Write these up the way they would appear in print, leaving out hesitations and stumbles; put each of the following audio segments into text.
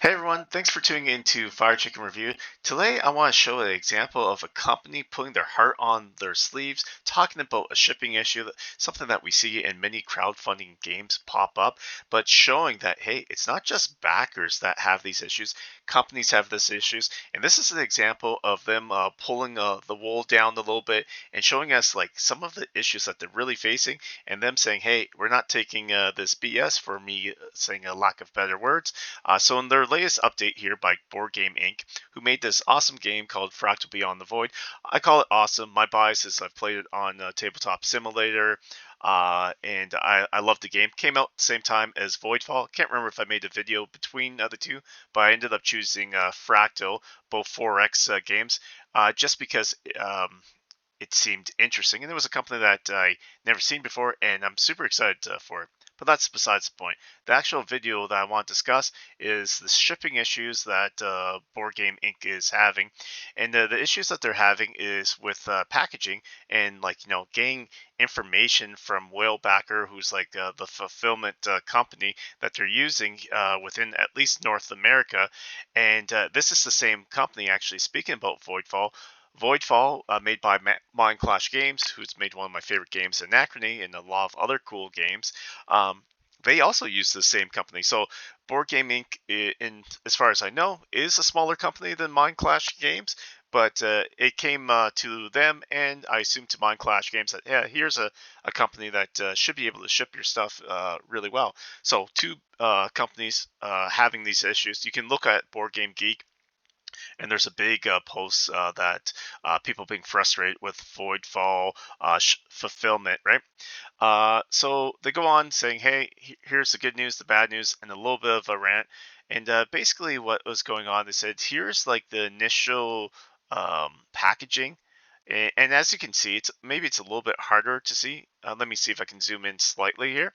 Hey everyone, thanks for tuning in to Fire Chicken Review. Today I want to show an example of a company putting their heart on their sleeves, talking about a shipping issue, something that we see in many crowdfunding games pop up, but showing that, hey, it's not just backers that have these issues, companies have these issues. And this is an example of them pulling the wool down a little bit and showing us like some of the issues that they're really facing and them saying, hey, we're not taking this BS for me saying a lack of better words. So in their latest update here by Board Game Inc., who made this awesome game called Fractal Beyond the Void. I call it awesome. My bias is I've played it on Tabletop Simulator, and I love the game. Came out the same time as Voidfall. Can't remember if I made a video between the two, but I ended up choosing Fractal, both 4X games, just because it seemed interesting, and it was a company that I never seen before, and I'm super excited for it. But that's besides the point. The actual video that I want to discuss is the shipping issues that Board Game Inc. is having, and the issues that they're having is with packaging and getting information from Whalebacker, who's like the fulfillment company that they're using within at least North America, and this is the same company actually speaking about Voidfall, made by Mind Clash Games, who's made one of my favorite games, Anachrony, and a lot of other cool games. Um, they also use the same company. So Board Game Inc., in as far as I know, is a smaller company than Mind Clash Games, but it came to them, and I assume to Mind Clash Games that yeah, here's a company that should be able to ship your stuff really well. So two companies having these issues. You can look at Board Game Geek, and there's a big post that people being frustrated with Voidfall fulfillment, right? So they go on saying, hey, here's the good news, the bad news, and a little bit of a rant. And basically, what was going on, they said, here's like the initial packaging. And as you can see, it's a little bit harder to see. Let me see if I can zoom in slightly here.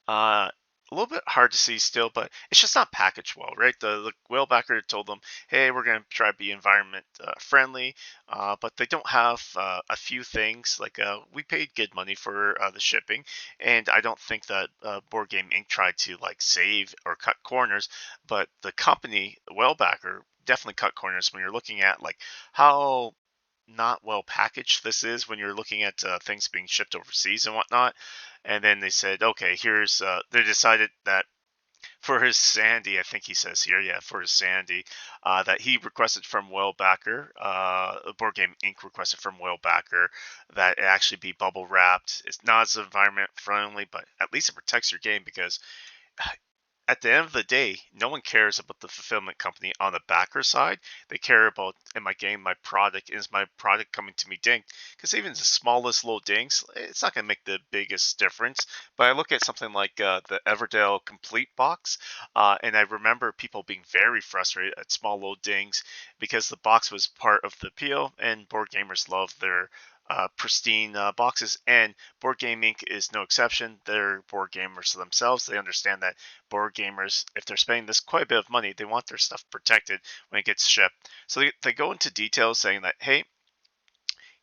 Uh, a little bit hard to see still, but it's just not packaged well, right? The whalebacker told them, "Hey, we're going to try to be environment friendly," but they don't have a few things. Like we paid good money for the shipping, and I don't think that Board Game Inc. tried to like save or cut corners, but the company, whalebacker, definitely cut corners when you're looking at like how not well packaged this is when you're looking at things being shipped overseas and whatnot. And then they said, okay, here's they decided that for his Sandy, I think he says here, yeah, for his Sandy, that he requested from Whalebacker, Board Game Inc. requested from Whalebacker that it actually be bubble wrapped. It's not as environment friendly, but at least it protects your game because at the end of the day, no one cares about the fulfillment company on the backer side. They care about, in my game, my product. Is my product coming to me dinged? Because even the smallest little dings, it's not going to make the biggest difference. But I look at something like the Everdale Complete box, and I remember people being very frustrated at small little dings because the box was part of the appeal, and board gamers love their pristine boxes. And Board Game Inc. is no exception. They're board gamers themselves. They understand that board gamers, if they're spending this quite a bit of money, they want their stuff protected when it gets shipped. So they go into details saying that, hey,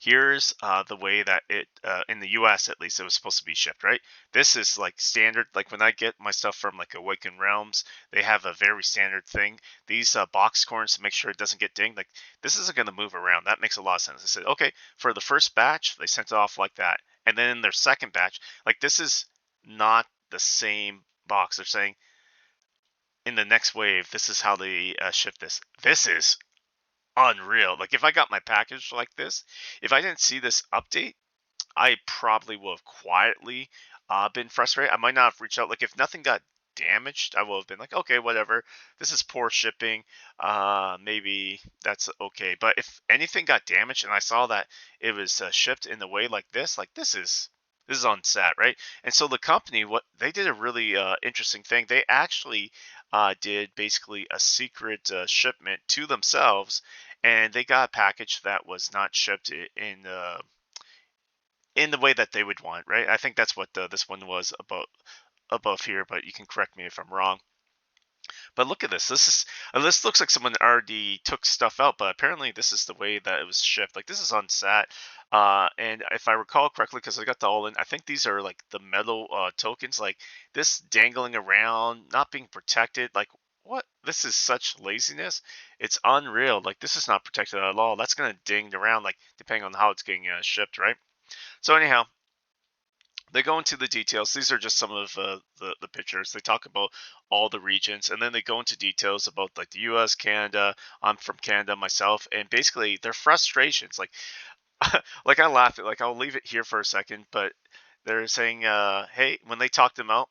here's the way that it, in the US at least, it was supposed to be shipped, right? This is like standard. Like when I get my stuff from like Awakened Realms, they have a very standard thing. These box corners to make sure it doesn't get dinged. Like this isn't going to move around. That makes a lot of sense. I said, okay, for the first batch, they sent it off like that. And then in their second batch, like this is not the same box. They're saying in the next wave, this is how they ship this. This is unreal. Like if I got my package like this, if I didn't see this update, I probably would have quietly been frustrated. I might not have reached out. Like if nothing got damaged, I would have been like, okay, whatever. This is poor shipping. Maybe that's okay. But if anything got damaged and I saw that it was shipped in the way like this is on set, right? And so the company, what they did a really interesting thing. They actually did basically a secret shipment to themselves, and they got a package that was not shipped in the way that they would want, right? I think that's what this one was about above here, but you can correct me if I'm wrong. But look at this. This looks like someone already took stuff out, but apparently this is the way that it was shipped. Like this is on SAT, and if I recall correctly, because I got the all in, I think these are like the metal tokens. Like this dangling around, not being protected. Like what? This is such laziness. It's unreal. Like this is not protected at all. That's gonna ding around, like depending on how it's getting shipped, right? So anyhow, they go into the details. These are just some of the pictures. They talk about all the regions, and then they go into details about like the U.S., Canada. I'm from Canada myself, and basically their frustrations. Like, like I laugh at. Like I'll leave it here for a second, but they're saying, "Hey," when they talk them out,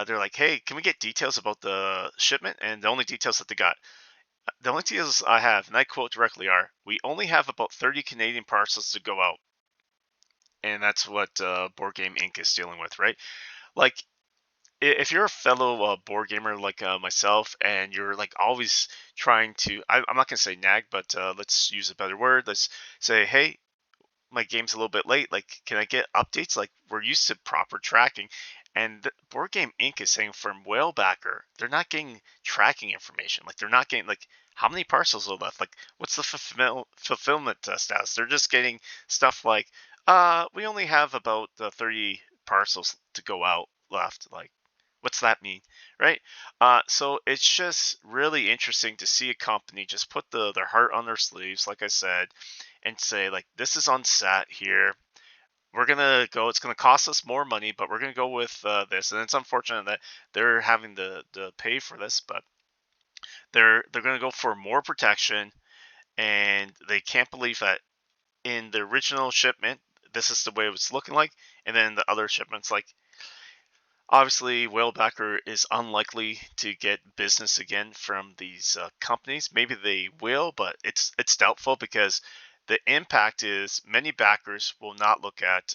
they're like, "Hey, can we get details about the shipment?" And the only details that they got, the only details I have, and I quote directly, are, "We only have about 30 Canadian parcels to go out." And that's what Board Game Inc. is dealing with, right? Like if you're a fellow board gamer like myself, and you're like always trying to, I'm not gonna say nag, but let's use a better word. Let's say, hey, my game's a little bit late. Like, can I get updates? Like, we're used to proper tracking. And Board Game Inc. is saying from Whalebacker, they're not getting tracking information. Like, they're not getting, like, how many parcels are left? Like, what's the fulfillment status? They're just getting stuff like, we only have about 30 parcels to go out left. Like, what's that mean? Right? So it's just really interesting to see a company just put their heart on their sleeves, like I said, and say like, this is on SAT here. We're gonna go. It's gonna cost us more money, but we're gonna go with this. And it's unfortunate that they're having to pay for this, but they're gonna go for more protection, and they can't believe that in the original shipment, this is the way it was looking like, and then the other shipments, like obviously, Whalebacker is unlikely to get business again from these companies. Maybe they will, but it's doubtful because the impact is many backers will not look at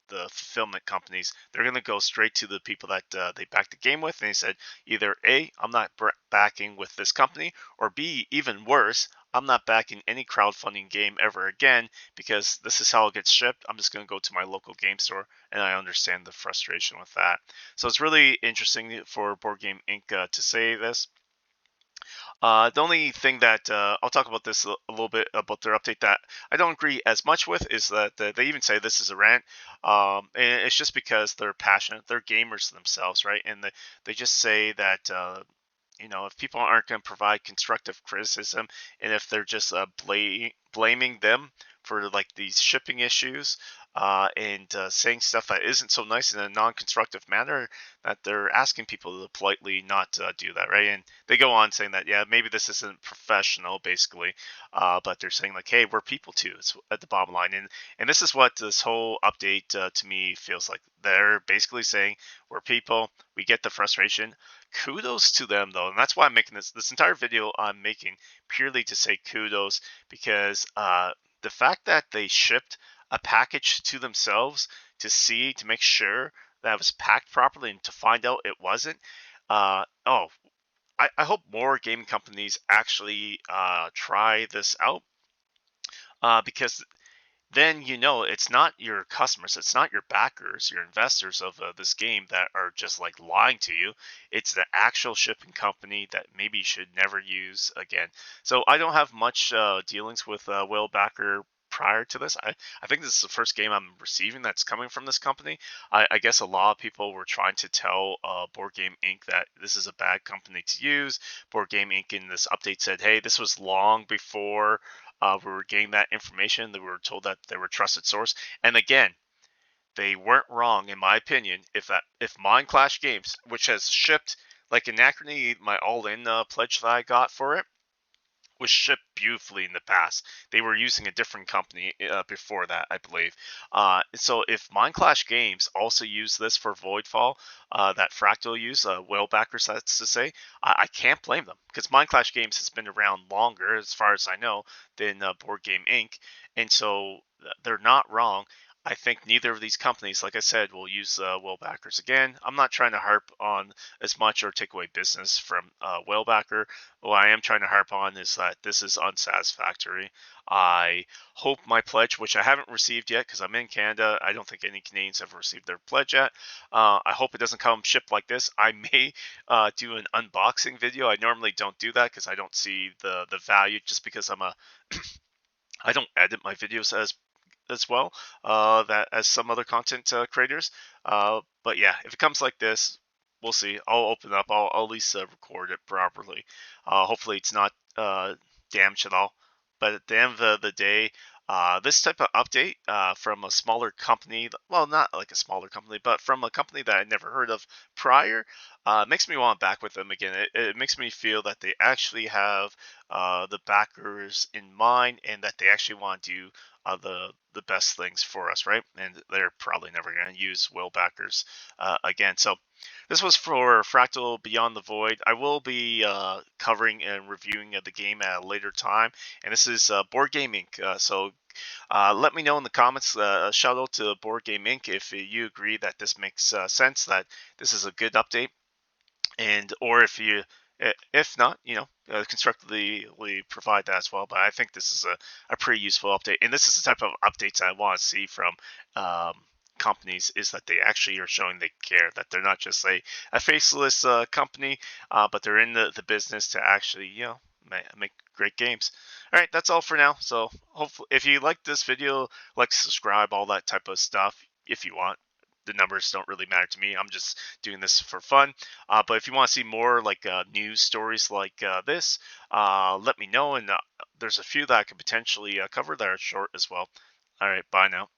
the fulfillment companies. They're going to go straight to the people that they backed the game with, and they said either A, I'm not backing with this company, or B, even worse, I'm not backing any crowdfunding game ever again because this is how it gets shipped. I'm just going to go to my local game store, and I understand the frustration with that. So it's really interesting for Board Game Inc. To say this. The only thing that I'll talk about this a little bit about their update that I don't agree as much with is that they even say this is a rant, and it's just because they're passionate, they're gamers themselves, right? And they just say that if people aren't going to provide constructive criticism, and if they're just blaming them for like these shipping issues, and saying stuff that isn't so nice in a non-constructive manner, that they're asking people to politely not do that, right? And they go on saying that, yeah, maybe this isn't professional, basically, but they're saying like, hey, we're people too. It's at the bottom line, and this is what this whole update to me feels like. They're basically saying we're people. We get the frustration. Kudos to them though, and that's why I'm making this entire video. I'm making purely to say kudos because the fact that they shipped a package to themselves to make sure that it was packed properly and to find out it wasn't. Oh, I hope more gaming companies actually try this out because then it's not your customers, it's not your backers, your investors of this game that are just like lying to you. It's the actual shipping company that maybe you should never use again. So I don't have much dealings with Whalebacker prior to this. I think this is the first game I'm receiving that's coming from this company. I guess a lot of people were trying to tell Board Game Inc. that this is a bad company to use. Board Game Inc. in this update said, hey, this was long before we were getting that information. That we were told that they were a trusted source. And again, they weren't wrong in my opinion. If Mind Clash Games, which has shipped like Anachrony, my all-in pledge that I got for it, was shipped beautifully in the past. They were using a different company before that, I believe. So if Mind Clash Games also use this for Voidfall, that Fractal use, Whalebackers, that's to say, I can't blame them because Mind Clash Games has been around longer, as far as I know, than Board Game Inc. And so they're not wrong. I think neither of these companies, like I said, will use Whalebackers again. I'm not trying to harp on as much or take away business from Whalebacker. What I am trying to harp on is that this is unsatisfactory. I hope my pledge, which I haven't received yet because I'm in Canada, I don't think any Canadians have received their pledge yet. I hope it doesn't come shipped like this. I may do an unboxing video. I normally don't do that because I don't see the value, just because I don't edit my videos as well that as some other content creators. But yeah, if it comes like this, we'll see. I'll open up. I'll at least record it properly. Hopefully, it's not damaged at all. But at the end of the day, this type of update from a smaller company, well, not like a smaller company, but from a company that I never heard of prior, makes me want to back with them again. It makes me feel that they actually have the backers in mind, and that they actually want to do the best things for us, right? And they're probably never going to use whale backers again. So this was for Fractal Beyond the Void. I will be covering and reviewing the game at a later time, and this is Board Game Inc. So let me know in the comments. Shout out to Board Game Inc. if you agree that this makes sense, that this is a good update, and or if not, constructively provide that as well. But I think this is a pretty useful update, and this is the type of updates I want to see from um, companies, is that they actually are showing they care, that they're not just a faceless company, but they're in the business to actually make great games. All right, that's all for now. So hopefully, if you like this video, like, subscribe, all that type of stuff. If you want, the numbers don't really matter to me. I'm just doing this for fun. But if you want to see more like news stories like this, let me know. And there's a few that I could potentially cover that are short as well. All right, bye now.